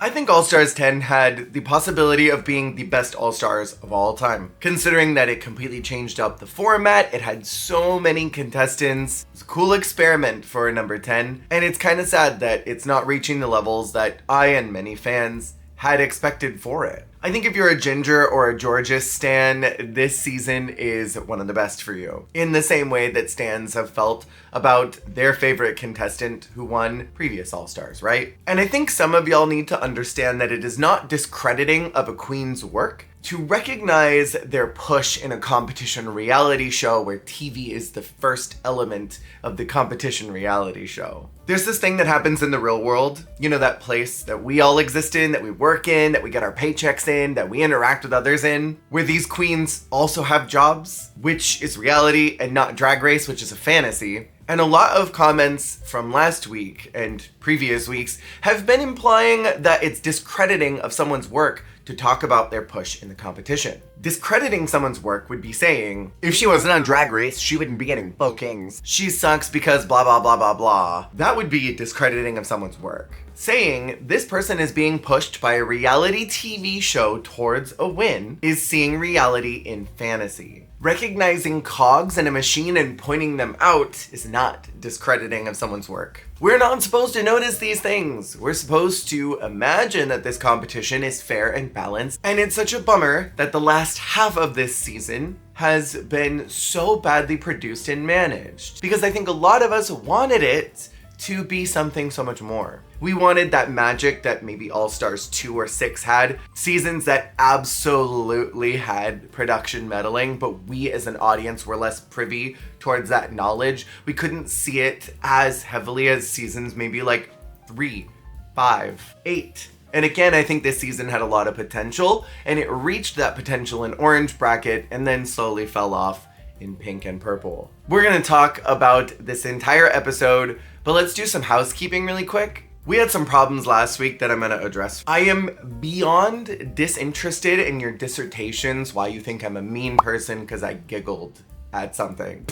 I think All Stars 10 had the possibility of being the best All Stars of all time. Considering that it completely changed up the format, it had so many contestants. It's a cool experiment for a number 10, and it's kind of sad that it's not reaching the levels that I and many fans had expected for it. I think if you're a Ginger or a Georges stan, this season is one of the best for you. In the same way that stans have felt about their favorite contestant who won previous All-Stars, right? And I think some of y'all need to understand that it is not discrediting of a queen's work to recognize their push in a competition reality show where TV is the first element of the competition reality show. There's this thing that happens in the real world, you know, that place that we all exist in, that we work in, that we get our paychecks in, that we interact with others in, where these queens also have jobs, which is reality and not Drag Race, which is a fantasy. And a lot of comments from last week and previous weeks have been implying that it's discrediting of someone's work to talk about their push in the competition. Discrediting someone's work would be saying, if she wasn't on Drag Race, she wouldn't be getting bookings. She sucks because blah, blah, blah, blah, blah. That would be discrediting of someone's work. Saying this person is being pushed by a reality TV show towards a win is seeing reality in fantasy. Recognizing cogs in a machine and pointing them out is not discrediting of someone's work. We're not supposed to notice these things. We're supposed to imagine that this competition is fair and balanced, and it's such a bummer that the last half of this season has been so badly produced and managed, because I think a lot of us wanted it to be something so much more. We wanted that magic that maybe All Stars 2 or 6 had, seasons that absolutely had production meddling, but we as an audience were less privy towards that knowledge. We couldn't see it as heavily as seasons maybe like 3, 5, 8. And again, I think this season had a lot of potential, and it reached that potential in orange bracket and then slowly fell off in pink and purple. We're gonna talk about this entire episode, but let's do some housekeeping really quick. We had some problems last week that I'm gonna address. I am beyond disinterested in your dissertations why you think I'm a mean person because I giggled at something.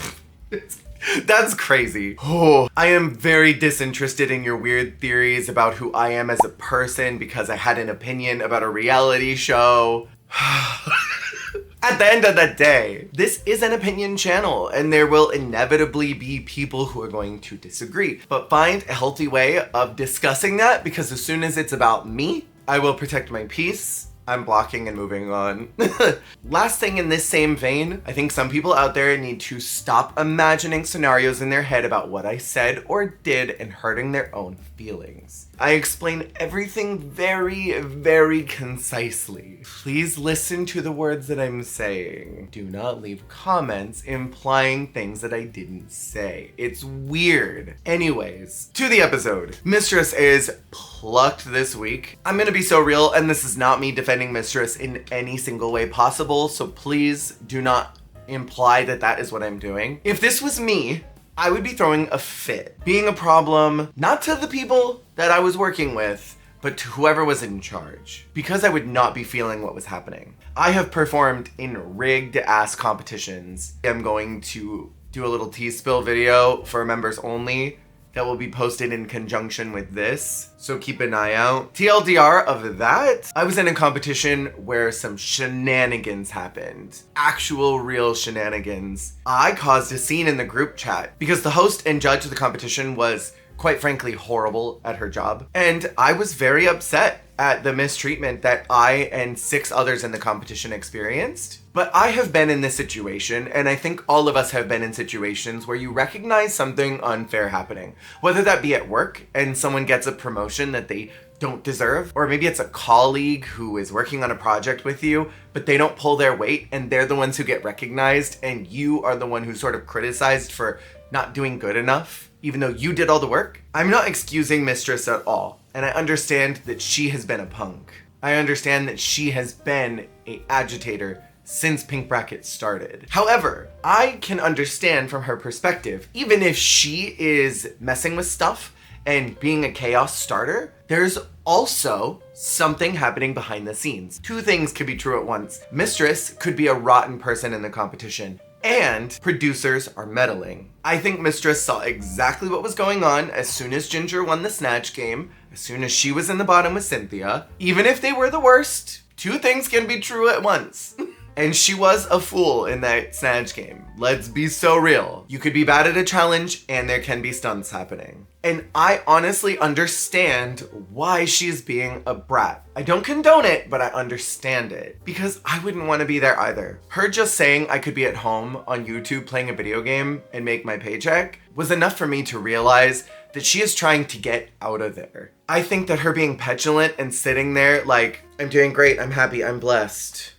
That's crazy. Oh, I am very disinterested in your weird theories about who I am as a person because I had an opinion about a reality show. At the end of the day, this is an opinion channel, and there will inevitably be people who are going to disagree. But find a healthy way of discussing that, because as soon as it's about me, I will protect my peace. I'm blocking and moving on. Last thing in this same vein, I think some people out there need to stop imagining scenarios in their head about what I said or did and hurting their own feelings. I explain everything very, very concisely. Please listen to the words that I'm saying. Do not leave comments implying things that I didn't say. It's weird. Anyways, to the episode. Mistress is plucked this week. I'm gonna be so real, and this is not me defending Mistress in any single way possible, so please do not imply that that is what I'm doing. If this was me, I would be throwing a fit, being a problem, not to the people that I was working with, but to whoever was in charge, because I would not be feeling what was happening. I have performed in rigged ass competitions. I'm going to do a little tea spill video for members only that will be posted in conjunction with this, so keep an eye out. TLDR of that, I was in a competition where some shenanigans happened. Actual real shenanigans. I caused a scene in the group chat because the host and judge of the competition was quite frankly horrible at her job. And I was very upset at the mistreatment that I and 6 others in the competition experienced. But I have been in this situation, and I think all of us have been in situations where you recognize something unfair happening. Whether that be at work and someone gets a promotion that they don't deserve, or maybe it's a colleague who is working on a project with you, but they don't pull their weight and they're the ones who get recognized and you are the one who's sort of criticized for not doing good enough, even though you did all the work. I'm not excusing Mistress at all, and I understand that she has been a punk. I understand that she has been an agitator since Pink Bracket started. However, I can understand from her perspective, even if she is messing with stuff and being a chaos starter, there's also something happening behind the scenes. 2 things could be true at once. Mistress could be a rotten person in the competition, and producers are meddling. I think Mistress saw exactly what was going on as soon as Ginger won the Snatch game. as soon as she was in the bottom with Cynthia, even if they were the worst, two things can be true at once. And she was a fool in that snatch game. Let's be so real. You could be bad at a challenge and there can be stunts happening. And I honestly understand why she's being a brat. I don't condone it, but I understand it. Because I wouldn't want to be there either. Her just saying I could be at home on YouTube playing a video game and make my paycheck was enough for me to realize that she is trying to get out of there. I think that her being petulant and sitting there like, I'm doing great, I'm happy, I'm blessed.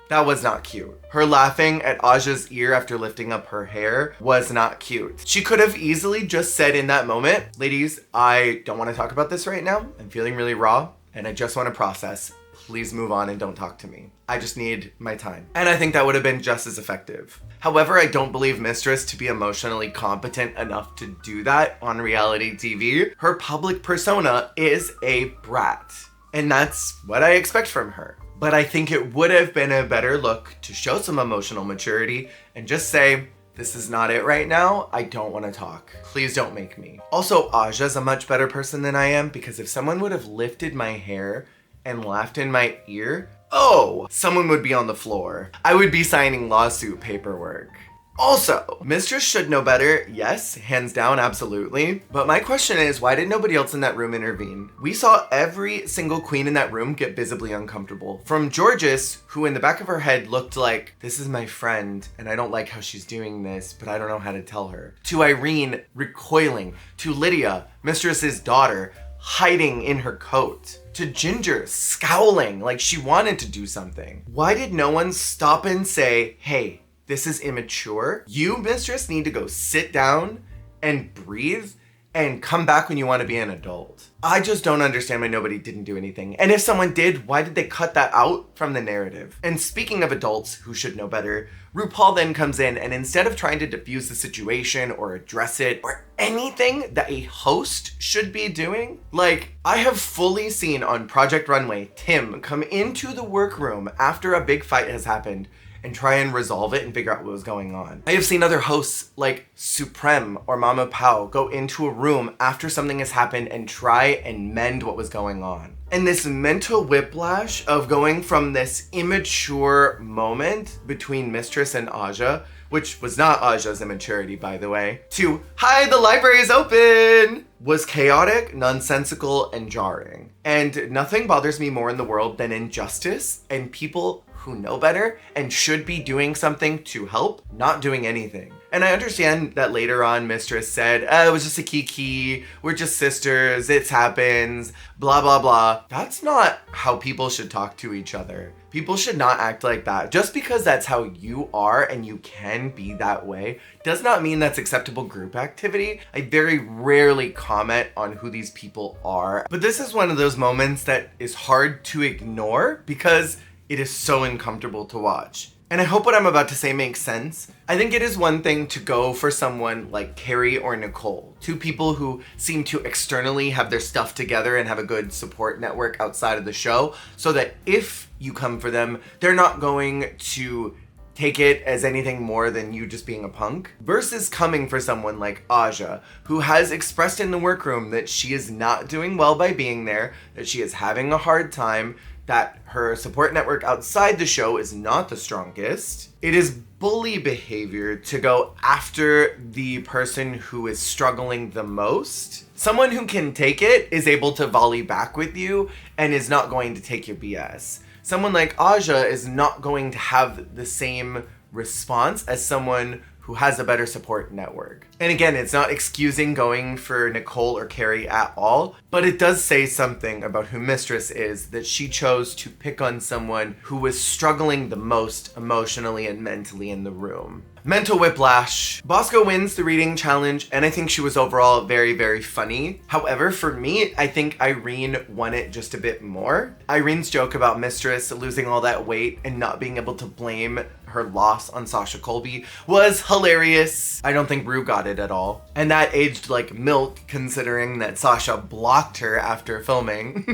That was not cute. Her laughing at Aja's ear after lifting up her hair was not cute. She could have easily just said in that moment, ladies, I don't want to talk about this right now. I'm feeling really raw and I just want to process. Please move on and don't talk to me. I just need my time. And I think that would have been just as effective. However, I don't believe Mistress to be emotionally competent enough to do that on reality TV. Her public persona is a brat. And that's what I expect from her. But I think it would have been a better look to show some emotional maturity and just say, this is not it right now. I don't want to talk. Please don't make me. Also, Aja's a much better person than I am because if someone would have lifted my hair and laughed in my ear, oh, someone would be on the floor. I would be signing lawsuit paperwork. Also, Mistress should know better. Yes, hands down, absolutely. But my question is, why did nobody else in that room intervene? We saw every single queen in that room get visibly uncomfortable. From Georges, who in the back of her head looked like, this is my friend, and I don't like how she's doing this, but I don't know how to tell her. To Irene, recoiling. To Lydia, Mistress's daughter, hiding in her coat. To Ginger, scowling like she wanted to do something. Why did no one stop and say, hey, this is immature. You, Mistress, need to go sit down and breathe and come back when you want to be an adult. I just don't understand why nobody didn't do anything. And if someone did, why did they cut that out from the narrative? And speaking of adults who should know better, RuPaul then comes in and instead of trying to diffuse the situation or address it or anything that a host should be doing, like I have fully seen on Project Runway, Tim come into the workroom after a big fight has happened and try and resolve it and figure out what was going on. I have seen other hosts like Supreme or Mama Pao go into a room after something has happened and try and mend what was going on. And this mental whiplash of going from this immature moment between Mistress and Aja, which was not Aja's immaturity, by the way, to, hi, the library is open, was chaotic, nonsensical, and jarring. And nothing bothers me more in the world than injustice and people who know better and should be doing something to help, not doing anything. And I understand that later on Mistress said, it was just a kiki, we're just sisters, it happens, blah, blah, blah. That's not how people should talk to each other. People should not act like that. Just because that's how you are and you can be that way does not mean that's acceptable group activity. I very rarely comment on who these people are, but this is one of those moments that is hard to ignore because it is so uncomfortable to watch. And I hope what I'm about to say makes sense. I think it is one thing to go for someone like Carrie or Nicole, two people who seem to externally have their stuff together and have a good support network outside of the show, so that if you come for them, they're not going to take it as anything more than you just being a punk, versus coming for someone like Aja, who has expressed in the workroom that she is not doing well by being there, that she is having a hard time, that her support network outside the show is not the strongest. It is bully behavior to go after the person who is struggling the most. Someone who can take it is able to volley back with you and is not going to take your BS. Someone like Aja is not going to have the same response as someone who has a better support network. And again, it's not excusing going for Nicole or Carrie at all, but it does say something about who Mistress is, that she chose to pick on someone who was struggling the most emotionally and mentally in the room. Mental whiplash. Bosco wins the reading challenge, and I think she was overall very, very funny. However, for me, I think Irene won it just a bit more. Irene's joke about Mistress losing all that weight and not being able to blame her loss on Sasha Colby was hilarious. I don't think Rue got it at all. And that aged like milk, considering that Sasha blocked her after filming.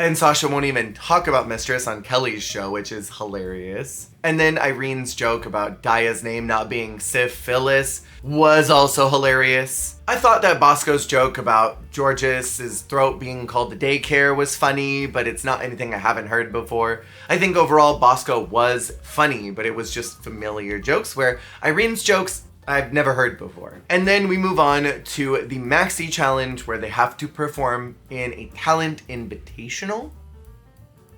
And Sasha won't even talk about Mistress on Kelly's show, which is hilarious. And then Irene's joke about Daya's name not being Sif Phyllis was also hilarious. I thought that Bosco's joke about George's throat being called the daycare was funny, but it's not anything I haven't heard before. I think overall Bosco was funny, but it was just familiar jokes, where Irene's jokes I've never heard before. And then we move on to the Maxi Challenge, where they have to perform in a talent invitational.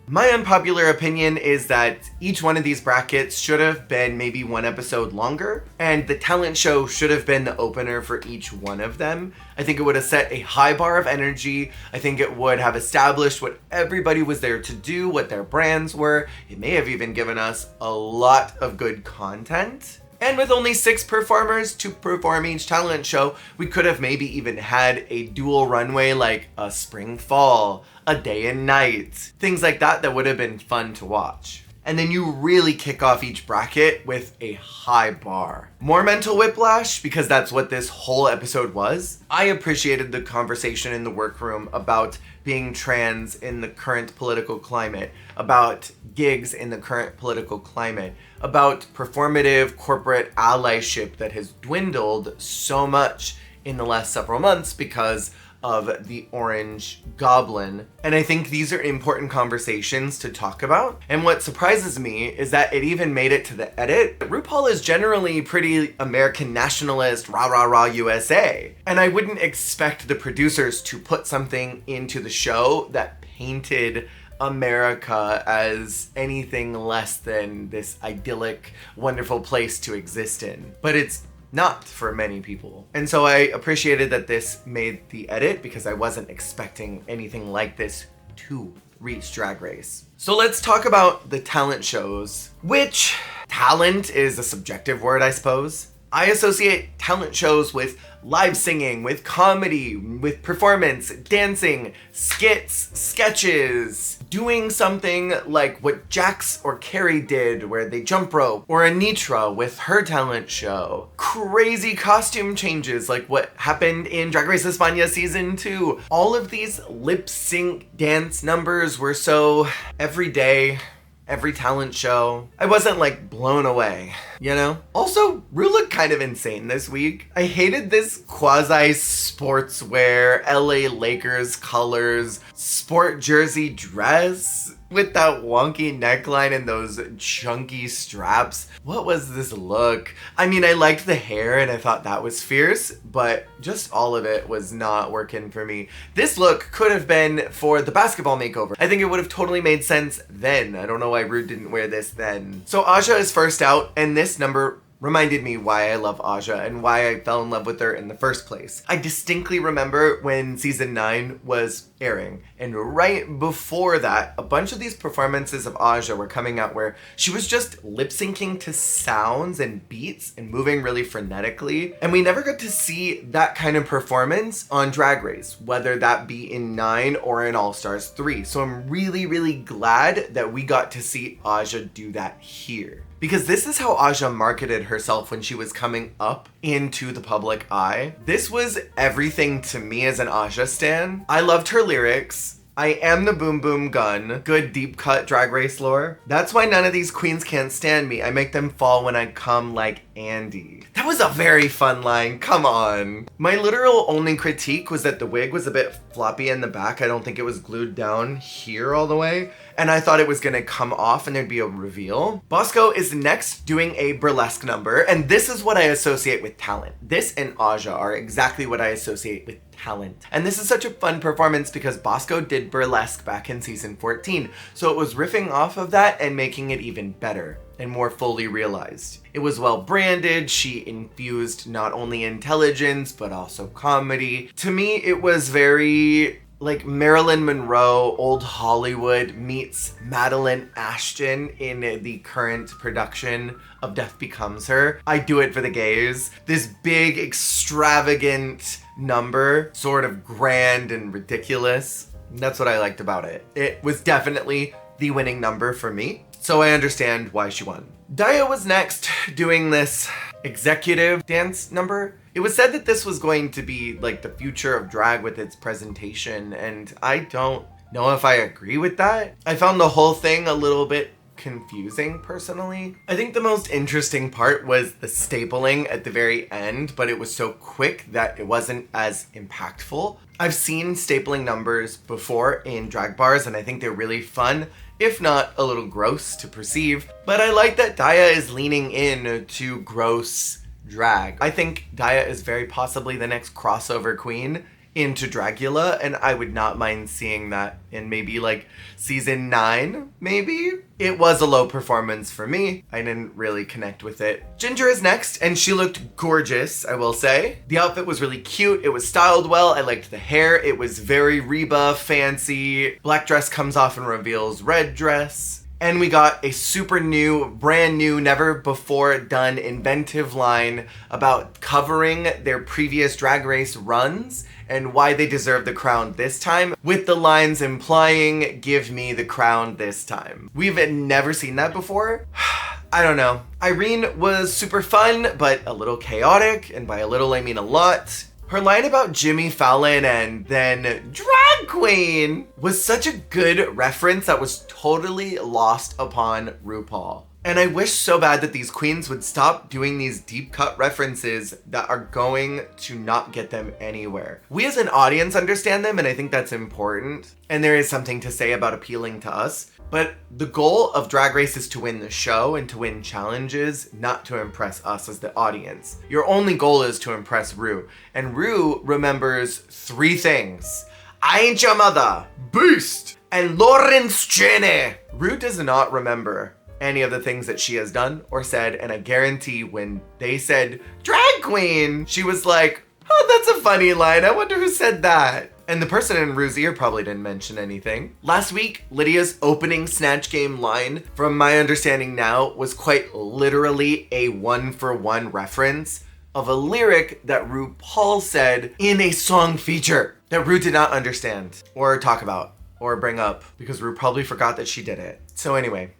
My unpopular opinion is that each one of these brackets should have been maybe one episode longer, and the talent show should have been the opener for each one of them. I think it would have set a high bar of energy. I think it would have established what everybody was there to do, what their brands were. It may have even given us a lot of good content. And with only 6 performers to perform each talent show, we could have maybe even had a dual runway, like a spring fall, a day and night, things like that would have been fun to watch. And then you really kick off each bracket with a high bar. More mental whiplash, because that's what this whole episode was. I appreciated the conversation in the workroom about being trans in the current political climate, about gigs in the current political climate, about performative corporate allyship that has dwindled so much in the last several months because of the Orange Goblin. And I think these are important conversations to talk about. And what surprises me is that it even made it to the edit. RuPaul is generally pretty American nationalist, rah rah rah USA. And I wouldn't expect the producers to put something into the show that painted America as anything less than this idyllic, wonderful place to exist in. But it's not for many people. And so I appreciated that this made the edit, because I wasn't expecting anything like this to reach Drag Race. So let's talk about the talent shows, which talent is a subjective word, I suppose. I associate talent shows with live singing, with comedy, with performance, dancing, skits, sketches, doing something like what Jax or Carrie did where they jump rope, or Anitra with her talent show. Crazy costume changes like what happened in Drag Race España season 2. All of these lip sync dance numbers were so everyday. Every talent show. I wasn't like blown away, you know? Also, Ru looked kind of insane this week. I hated this quasi sportswear, LA Lakers colors, sport jersey dress with that wonky neckline and those chunky straps. What was this look? I mean, I liked the hair and I thought that was fierce, but just all of it was not working for me. This look could have been for the basketball makeover. I think it would have totally made sense then. I don't know why Ru didn't wear this then. So Aja is first out, and this number reminded me why I love Aja and why I fell in love with her in the first place. I distinctly remember when season 9 was airing, and right before that, a bunch of these performances of Aja were coming out where she was just lip syncing to sounds and beats and moving really frenetically, and we never got to see that kind of performance on Drag Race, whether that be in 9 or in All Stars 3. So I'm really, really glad that we got to see Aja do that here. Because this is how Aja marketed herself when she was coming up into the public eye. This was everything to me as an Aja stan. I loved her lyrics. I am the boom boom gun. Good deep cut Drag Race lore. That's why none of these queens can't stand me. I make them fall when I come like Andy. That was a very fun line, come on. My literal only critique was that the wig was a bit floppy in the back. I don't think it was glued down here all the way. And I thought it was gonna come off and there'd be a reveal. Bosco is next doing a burlesque number, and this is what I associate with talent. This and Aja are exactly what I associate with talent. And this is such a fun performance because Bosco did burlesque back in season 14. So it was riffing off of that and making it even better and more fully realized. It was well branded. She infused not only intelligence, but also comedy. To me, it was very like Marilyn Monroe, old Hollywood meets Madeline Ashton in the current production of Death Becomes Her. I do it for the gays. This big, extravagant number, sort of grand and ridiculous. That's what I liked about it. It was definitely the winning number for me, so I understand why she won. Daya was next doing this executive dance number. It was said that this was going to be like the future of drag with its presentation, and I don't know if I agree with that. I found the whole thing a little bit confusing personally. I think the most interesting part was the stapling at the very end, but it was so quick that it wasn't as impactful. I've seen stapling numbers before in drag bars and I think they're really fun, if not a little gross to perceive, but I like that Daya is leaning in to gross drag. I think Daya is very possibly the next crossover queen into Dragula, and I would not mind seeing that in maybe like season 9, maybe? It was a low performance for me. I didn't really connect with it. Ginger is next, and she looked gorgeous, I will say. The outfit was really cute. It was styled well. I liked the hair. It was very Reba, fancy. Black dress comes off and reveals red dress. And we got a super new, brand new, never before done inventive line about covering their previous Drag Race runs and why they deserve the crown this time, with the lines implying, "Give me the crown this time." We've never seen that before. I don't know. Irene was super fun, but a little chaotic, and by a little I mean a lot. Her line about Jimmy Fallon and then drag queen was such a good reference that was totally lost upon RuPaul. And I wish so bad that these queens would stop doing these deep cut references that are going to not get them anywhere. We as an audience understand them, and I think that's important. And there is something to say about appealing to us. But the goal of Drag Race is to win the show and to win challenges, not to impress us as the audience. Your only goal is to impress Ru. And Ru remembers 3 things. I ain't your mother, Boost, and Lawrence Cheney. Ru does not remember any of the things that she has done or said, and I guarantee when they said drag queen, she was like, oh, that's a funny line. I wonder who said that. And the person in Ru's ear probably didn't mention anything. Last week, Lydia's opening Snatch Game line, from my understanding now, was quite literally a 1-for-1 reference of a lyric that RuPaul said in a song feature that Ru did not understand or talk about or bring up because Ru probably forgot that she did it. So anyway,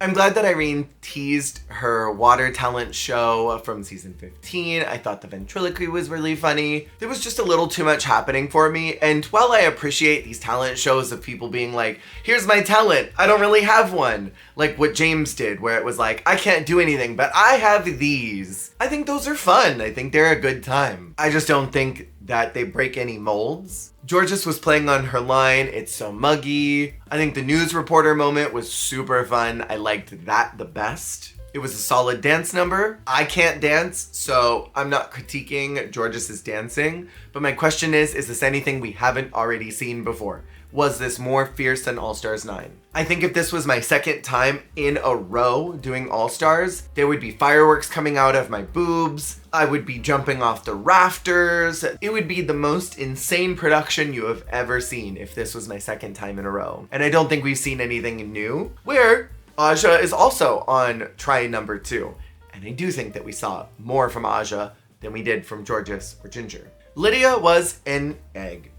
I'm glad that Irene teased her water talent show from season 15. I thought the ventriloquy was really funny. There was just a little too much happening for me. And while I appreciate these talent shows of people being like, here's my talent, I don't really have one. Like what James did, where it was like, I can't do anything, but I have these. I think those are fun. I think they're a good time. I just don't think that they break any molds. Georges was playing on her line, it's so muggy. I think the news reporter moment was super fun. I liked that the best. It was a solid dance number. I can't dance, so I'm not critiquing Georges' dancing. But my question is this anything we haven't already seen before? Was this more fierce than All Stars 9? I think if this was my second time in a row doing All Stars, there would be fireworks coming out of my boobs. I would be jumping off the rafters. It would be the most insane production you have ever seen if this was my second time in a row. And I don't think we've seen anything new, where Aja is also on try number 2. And I do think that we saw more from Aja than we did from Georges or Ginger. Lydia was an egg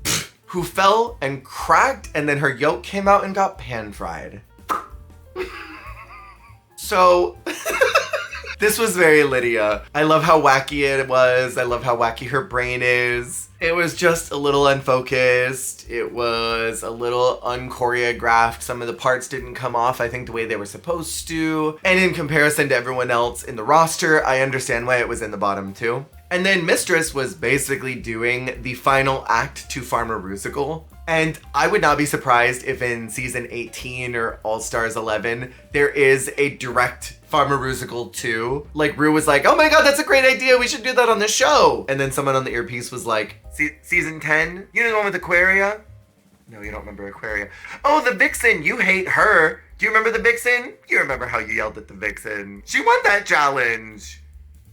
who fell and cracked, and then her yolk came out and got pan-fried. So, this was very Lydia. I love how wacky it was. I love how wacky her brain is. It was just a little unfocused. It was a little unchoreographed. Some of the parts didn't come off, I think, the way they were supposed to. And in comparison to everyone else in the roster, I understand why it was in the bottom too. And then Mistress was basically doing the final act to Farmer Rusical. And I would not be surprised if in season 18 or All Stars 11, there is a direct Farmer Rusical 2. Like Ru was like, oh my God, that's a great idea. We should do that on the show. And then someone on the earpiece was like, season 10? You know the one with Aquaria? No, you don't remember Aquaria. Oh, the Vixen, you hate her. Do you remember the Vixen? You remember how you yelled at the Vixen. She won that challenge.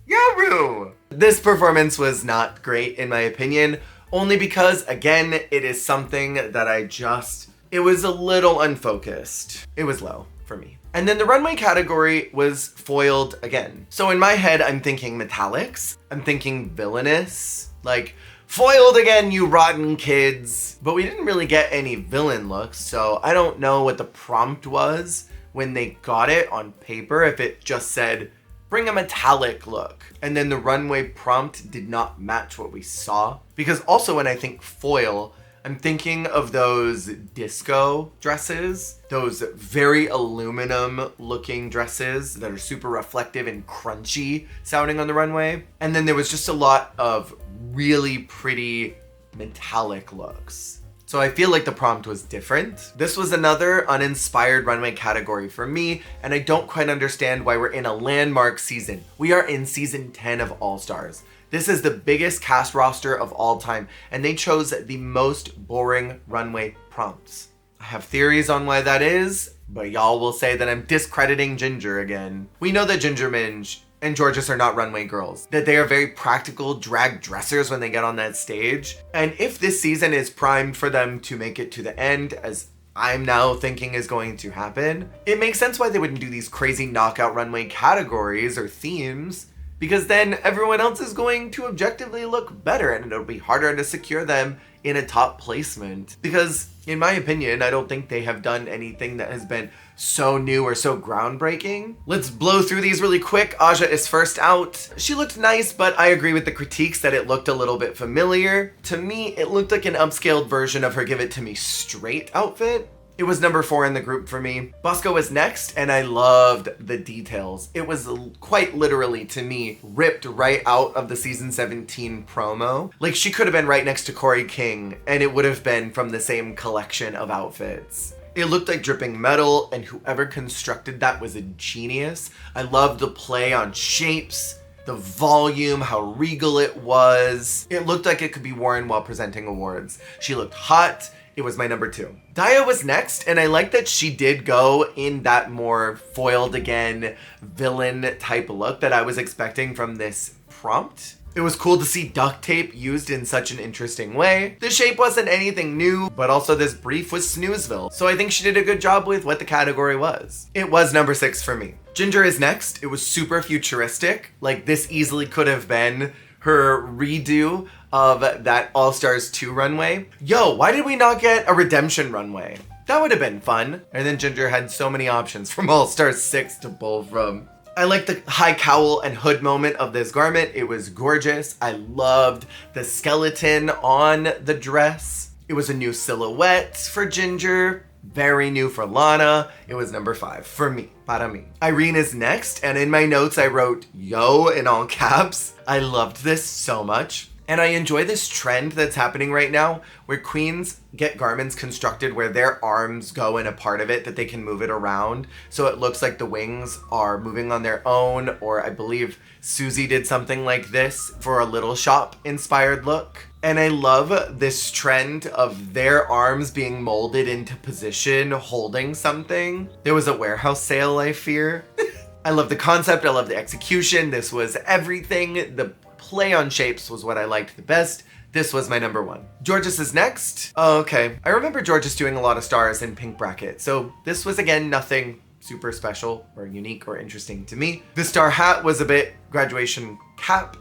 Yeah, Ru. This performance was not great in my opinion, only because, again, it is something that it was a little unfocused. It was low for me. And then the runway category was foiled again. So in my head, I'm thinking metallics. I'm thinking villainous. Like, foiled again, you rotten kids. But we didn't really get any villain looks, so I don't know what the prompt was when they got it on paper, if it just said, bring a metallic look. And then the runway prompt did not match what we saw. Because also when I think foil, I'm thinking of those disco dresses, those very aluminum looking dresses that are super reflective and crunchy sounding on the runway. And then there was just a lot of really pretty metallic looks. So I feel like the prompt was different. This was another uninspired runway category for me, and I don't quite understand why we're in a landmark season. We are in season 10 of All Stars. This is the biggest cast roster of all time, and they chose the most boring runway prompts. I have theories on why that is, but y'all will say that I'm discrediting Ginger again. We know that Ginger Minj and Jorgeous are not runway girls, that they are very practical drag dressers when they get on that stage. And if this season is primed for them to make it to the end, as I'm now thinking is going to happen, it makes sense why they wouldn't do these crazy knockout runway categories or themes, because then everyone else is going to objectively look better and it'll be harder to secure them in a top placement. Because in my opinion, I don't think they have done anything that has been so new or so groundbreaking. Let's blow through these really quick. Aja is first out. She looked nice, but I agree with the critiques that it looked a little bit familiar. To me, it looked like an upscaled version of her Give It To Me Straight outfit. It was number 4 in the group for me. Bosco was next, and I loved the details. It was quite literally, to me, ripped right out of the season 17 promo. Like, she could have been right next to Corey King, and it would have been from the same collection of outfits. It looked like dripping metal, and whoever constructed that was a genius. I loved the play on shapes, the volume, how regal it was. It looked like it could be worn while presenting awards. She looked hot. It was my number 2. Daya was next, and I like that she did go in that more foiled again villain type look that I was expecting from this prompt. It was cool to see duct tape used in such an interesting way. The shape wasn't anything new, but also this brief was Snoozeville, so I think she did a good job with what the category was. It was number 6 for me. Ginger is next. It was super futuristic. Like, this easily could have been her redo of that All Stars 2 runway. Yo, why did we not get a redemption runway? That would have been fun. And then Ginger had so many options from All Stars 6 to pull from. I liked the high cowl and hood moment of this garment. It was gorgeous. I loved the skeleton on the dress. It was a new silhouette for Ginger. Very new for Lana. It was number 5 for me, para mí. Irene is next, and in my notes I wrote yo in all caps. I loved this so much. And I enjoy this trend that's happening right now where queens get garments constructed where their arms go in a part of it that they can move it around. So it looks like the wings are moving on their own, or I believe Susie did something like this for a Little Shop inspired look. And I love this trend of their arms being molded into position, holding something. There was a warehouse sale, I fear. I love the concept, I love the execution. This was everything. The play on shapes was what I liked the best. This was my number 1. Jorgeous is next. Oh, okay. I remember Jorgeous doing a lot of stars in Pink Bracket, so this was again nothing super special or unique or interesting to me. The star hat was a bit graduation cap.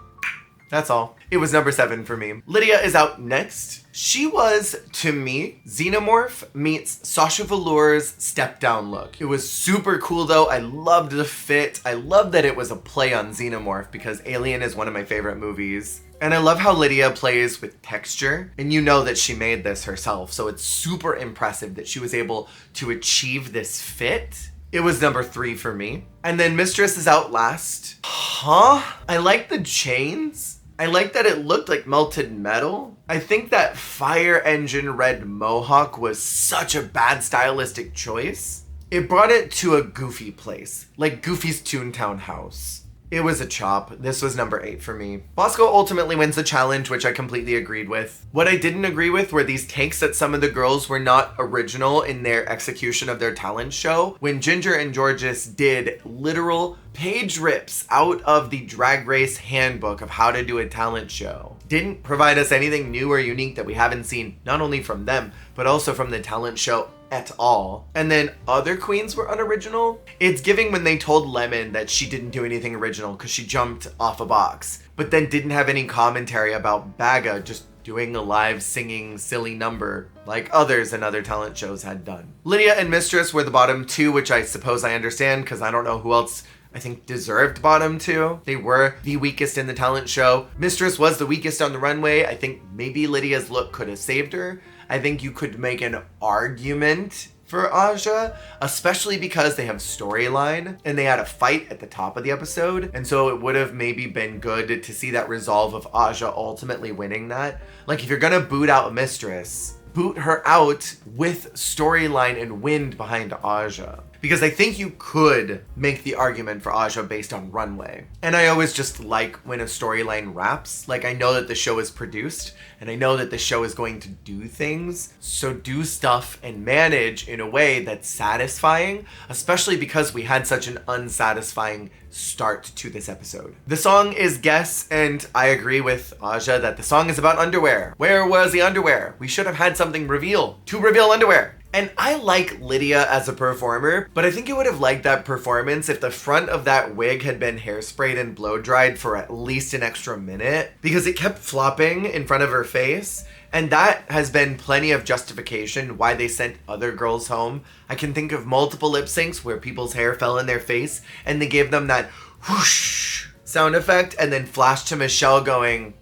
That's all. It was number 7 for me. Lydia is out next. She was, to me, Xenomorph meets Sasha Velour's step down look. It was super cool though. I loved the fit. I love that it was a play on Xenomorph because Alien is one of my favorite movies. And I love how Lydia plays with texture. And you know that she made this herself. So it's super impressive that she was able to achieve this fit. It was number 3 for me. And then Mistress is out last. Huh? I like the chains. I like that it looked like melted metal. I think that fire engine red mohawk was such a bad stylistic choice. It brought it to a goofy place, like Goofy's Toontown house. It was a chop. This was number 8 for me. Bosco ultimately wins the challenge, which I completely agreed with. What I didn't agree with were these takes that some of the girls were not original in their execution of their talent show. When Ginger and Jorgeous did literal page rips out of the Drag Race handbook of how to do a talent show. Didn't provide us anything new or unique that we haven't seen, not only from them, but also from the talent show at all. And then other queens were unoriginal. It's giving when they told Lemon that she didn't do anything original because she jumped off a box, but then didn't have any commentary about Baga just doing a live singing silly number like others in other talent shows had done. Lydia and Mistress were the bottom 2, which I suppose I understand because I don't know who else I think deserved bottom 2. They were the weakest in the talent show. Mistress was the weakest on the runway. I think maybe Lydia's look could have saved her. I think you could make an argument for Aja, especially because they have storyline and they had a fight at the top of the episode. And so it would have maybe been good to see that resolve of Aja ultimately winning that. Like, if you're gonna boot out Mistress, boot her out with storyline and wind behind Aja. Because I think you could make the argument for Aja based on runway. And I always just like when a storyline wraps. Like, I know that the show is produced and I know that the show is going to do things. So do stuff and manage in a way that's satisfying, especially because we had such an unsatisfying start to this episode. The song is Guess, and I agree with Aja that the song is about underwear. Where was the underwear? We should have had something to reveal underwear. And I like Lydia as a performer, but I think you would have liked that performance if the front of that wig had been hairsprayed and blow dried for at least an extra minute, because it kept flopping in front of her face. And that has been plenty of justification why they sent other girls home. I can think of multiple lip syncs where people's hair fell in their face and they gave them that whoosh sound effect and then flashed to Michelle going,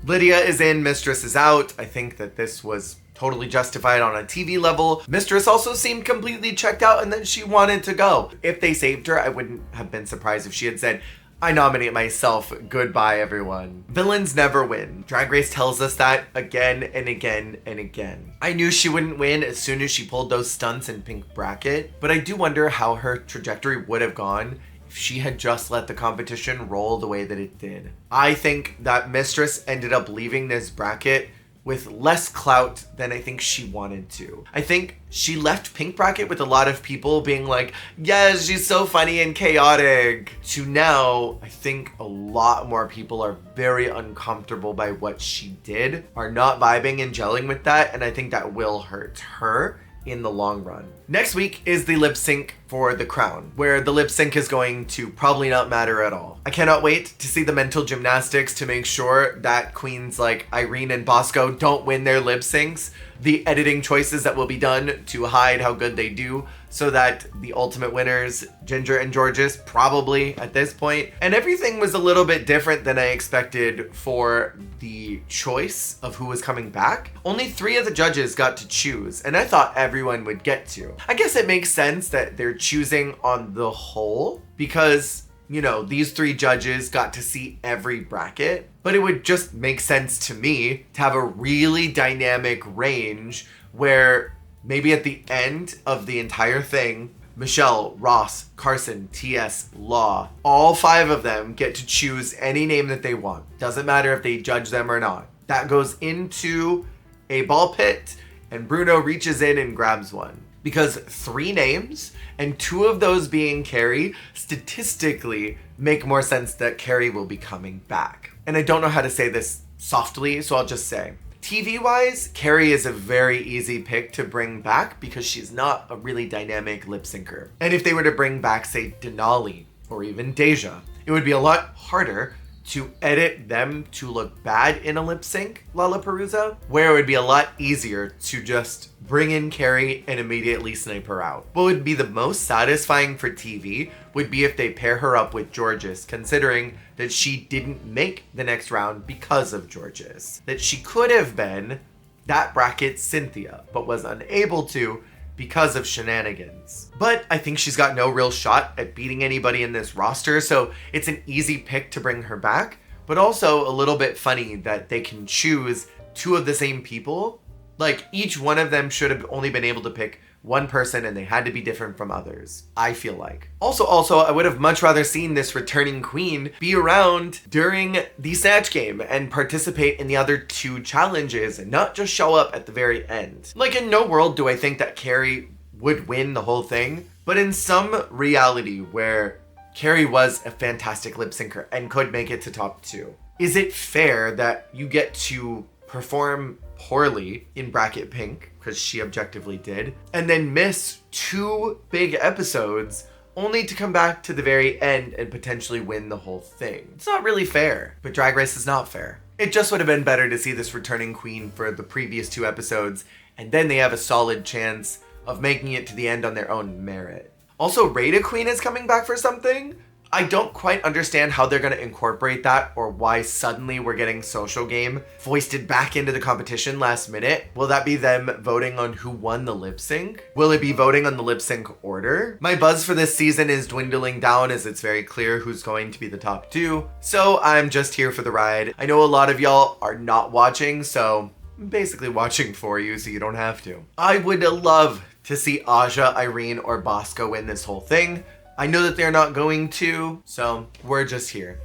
Lydia is in, Mistress is out. I think that this was totally justified on a TV level. Mistress also seemed completely checked out and then she wanted to go. If they saved her, I wouldn't have been surprised if she had said, I nominate myself, goodbye everyone. Villains never win. Drag Race tells us that again and again and again. I knew she wouldn't win as soon as she pulled those stunts in Pink Bracket, but I do wonder how her trajectory would have gone if she had just let the competition roll the way that it did. I think that Mistress ended up leaving this bracket with less clout than I think she wanted to. I think she left Pink Bracket with a lot of people being like, yes, she's so funny and chaotic. To now, I think a lot more people are very uncomfortable by what she did, are not vibing and gelling with that, and I think that will hurt her in the long run. Next week is the lip sync for the crown, where the lip sync is going to probably not matter at all. I cannot wait to see the mental gymnastics to make sure that queens like Irene and Bosco don't win their lip syncs, the editing choices that will be done to hide how good they do, so that the ultimate winners, Ginger and Georges, probably at this point. And everything was a little bit different than I expected for the choice of who was coming back. Only 3 of the judges got to choose, and I thought everyone would get to. I guess it makes sense that they're choosing on the whole because, you know, these 3 judges got to see every bracket, but it would just make sense to me to have a really dynamic range where maybe at the end of the entire thing, Michelle, Ross, Carson, TS, Law, all 5 of them get to choose any name that they want. Doesn't matter if they judge them or not. That goes into a ball pit and Bruno reaches in and grabs one. Because 3 names, and 2 of those being Carrie, statistically make more sense that Carrie will be coming back. And I don't know how to say this softly, so I'll just say, TV-wise, Carrie is a very easy pick to bring back because she's not a really dynamic lip syncer. And if they were to bring back, say, Denali or even Deja, it would be a lot harder to edit them to look bad in a lip sync, Lollapalooza, where it would be a lot easier to just bring in Carrie and immediately snipe her out. What would be the most satisfying for TV would be if they pair her up with Georges, considering that she didn't make the next round because of Georges. That she could have been that bracket's Cynthia, but was unable to because of shenanigans. But I think she's got no real shot at beating anybody in this roster, so it's an easy pick to bring her back, but also a little bit funny that they can choose 2 of the same people. Like, each one of them should have only been able to pick one person and they had to be different from others, I feel like. Also, I would have much rather seen this returning queen be around during the Snatch Game and participate in the other 2 challenges and not just show up at the very end. Like, in no world do I think that Carrie would win the whole thing, but in some reality where Carrie was a fantastic lip syncer and could make it to top 2, is it fair that you get to perform poorly in Bracket Pink, because she objectively did, and then miss 2 big episodes only to come back to the very end and potentially win the whole thing? It's not really fair, but Drag Race is not fair. It just would have been better to see this returning queen for the previous 2 episodes, and then they have a solid chance of making it to the end on their own merit. Also, Rada Queen is coming back for something? I don't quite understand how they're going to incorporate that or why suddenly we're getting social game foisted back into the competition last minute. Will that be them voting on who won the lip sync? Will it be voting on the lip sync order? My buzz for this season is dwindling down as it's very clear who's going to be the top two. So I'm just here for the ride. I know a lot of y'all are not watching, so I'm basically watching for you so you don't have to. I would love to see Aja, Irene, or Bosco win this whole thing. I know that they're not going to, so we're just here.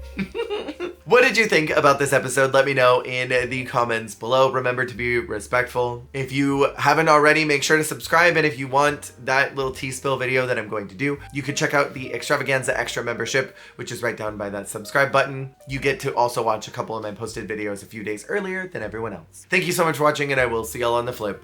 What did you think about this episode? Let me know in the comments below. Remember to be respectful. If you haven't already, make sure to subscribe. And if you want that little tea spill video that I'm going to do, you can check out the Extravaganza Extra membership, which is right down by that subscribe button. You get to also watch a couple of my posted videos a few days earlier than everyone else. Thank you so much for watching, and I will see y'all on the flip.